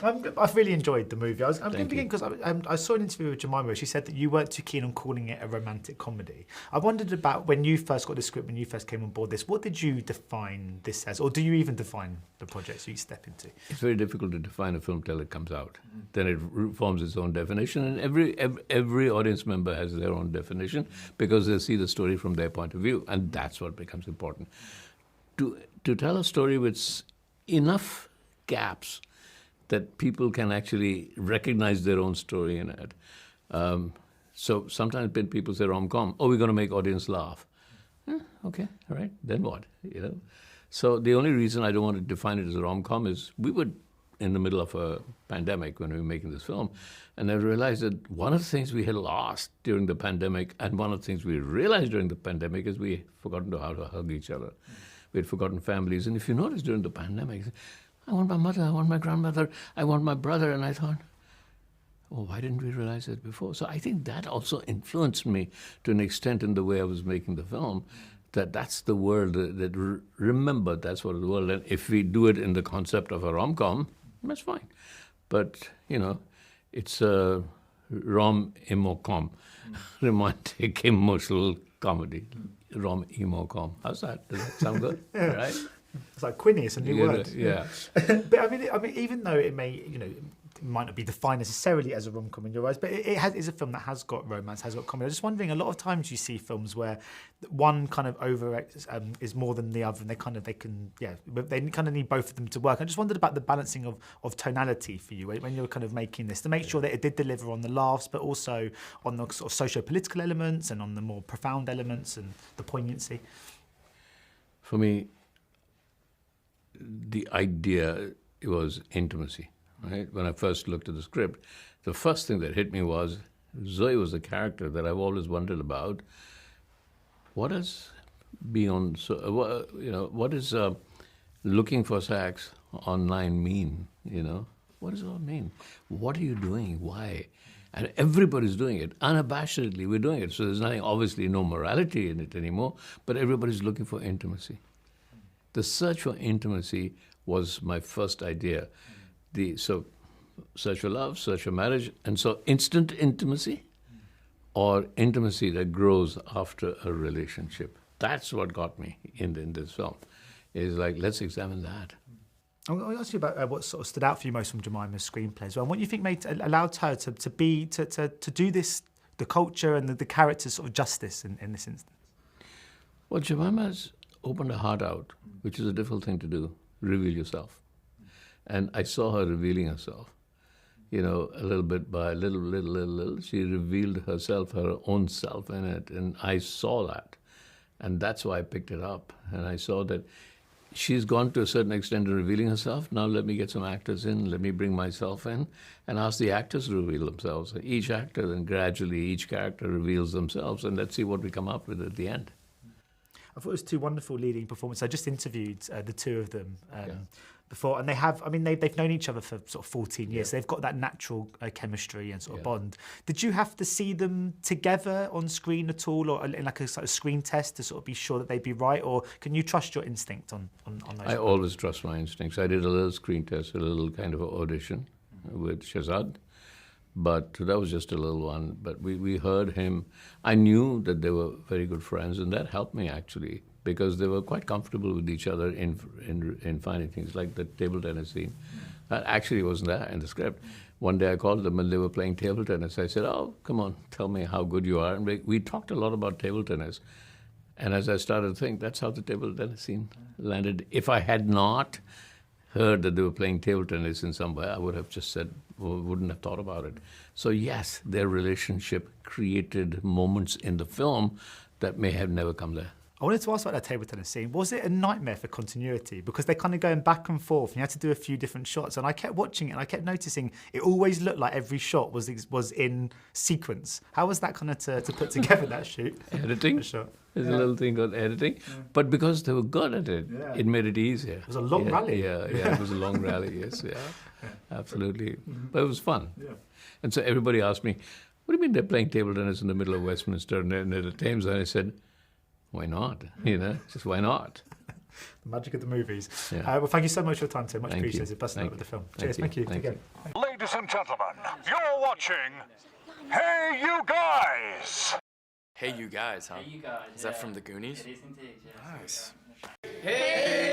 I've really enjoyed the movie. I'm going to begin Thank because I saw an interview with Jemima where she said that you weren't too keen on calling it a romantic comedy. I wondered about when you first got the script, when you first came on board this, what did you define this as? Or do you even define the projects you step into? It's very difficult to define a film till it comes out. Then it forms its own definition, and every audience member has their own definition because they see the story from their point of view, and that's what becomes important. To tell a story with enough gaps that people can actually recognize their own story in it. So sometimes when people say rom-com, we're going to make audience laugh. Okay, all right, then what? So the only reason I don't want to define it as a rom-com is we were in the middle of a pandemic when we were making this film, and I realized that one of the things we had lost during the pandemic, and one of the things we realized during the pandemic, is we had forgotten how to hug each other. We had forgotten families, and if you notice during the pandemic, I want my mother, I want my grandmother, I want my brother. And I thought, why didn't we realize it before? So I think that also influenced me to an extent in the way I was making the film, that's the world that remember, that's what the world. And if we do it in the concept of a rom-com, that's fine. But, it's a rom-emo-com, romantic, emotional comedy. Rom-emo-com. How's that? Does that sound good? Yeah. Right? It's like Quinny, it's a new word. Yeah. But I mean, even though it may, it might not be defined necessarily as a rom-com in your eyes, but is a film that has got romance, has got comedy. I was just wondering, a lot of times you see films where one kind of is more than the other, and they kind of need both of them to work. I just wondered about the balancing of tonality for you when you're kind of making this, to make sure that it did deliver on the laughs, but also on the sort of socio-political elements and on the more profound elements and the poignancy. For me, the idea was intimacy, right? When I first looked at the script, the first thing that hit me was Zoe was a character that I've always wondered about. What does being on, what does looking for sex online mean? What does it all mean? What are you doing? Why? And everybody's doing it. Unabashedly, we're doing it. So there's nothing, obviously, no morality in it anymore, but everybody's looking for intimacy. The search for intimacy was my first idea. So search for love, search for marriage, and so instant intimacy or intimacy that grows after a relationship. That's what got me in this film. Is like, let's examine that. I want to ask you about what sort of stood out for you most from Jemima's screenplay as well. And what you think allowed her to do this, the culture and the characters sort of justice in this instance? Well, Jemima's opened her heart out, which is a difficult thing to do, reveal yourself. And I saw her revealing herself, a little bit by little. She revealed herself, her own self in it, and I saw that. And that's why I picked it up. And I saw that she's gone to a certain extent in revealing herself. Now let me get some actors in, let me bring myself in, and ask the actors to reveal themselves. Each actor, then gradually each character reveals themselves, and let's see what we come up with at the end. I thought it was two wonderful leading performances. I just interviewed the two of them before, and they've known each other for sort of 14 years. So they've got that natural chemistry and sort of bond. Did you have to see them together on screen at all, or in like a sort of screen test to sort of be sure that they'd be right, or can you trust your instinct on those? I always trust my instincts. I did a little screen test, a little kind of audition with Shazad. But that was just a little one. But we heard him. I knew that they were very good friends, and that helped me actually, because they were quite comfortable with each other in finding things like the table tennis scene. That actually wasn't there in the script. One day I called them and they were playing table tennis. I said, come on, tell me how good you are. And we talked a lot about table tennis. And as I started to think, that's how the table tennis scene landed. If I had not heard that they were playing table tennis in somewhere, I would have just said, wouldn't have thought about it. So yes, their relationship created moments in the film that may have never come there. I wanted to ask about that table tennis scene. Was it a nightmare for continuity? Because they're kind of going back and forth, and you had to do a few different shots. And I kept watching it, and I kept noticing it always looked like every shot was in sequence. How was that kind of to put together, that shoot? Editing. There's a little thing called editing. Yeah. But because they were good at it, it made it easier. It was a long rally. Yeah, it was a long rally, yes, absolutely. But it was fun. Yeah. And so everybody asked me, what do you mean they're playing table tennis in the middle of Westminster and near the Thames? And I said, why not? Just why not? The magic of the movies. Yeah. Well, thank you so much for your time, Tim. Much Thank you. appreciated. Best of luck Thank with the film. you. Cheers. Thank you. Thank Take you. care. Ladies and gentlemen, you're watching Hey You Guys. Hey, you guys, huh? Hey, you guys. Is that from the Goonies? It is indeed, yes. Nice. Hey!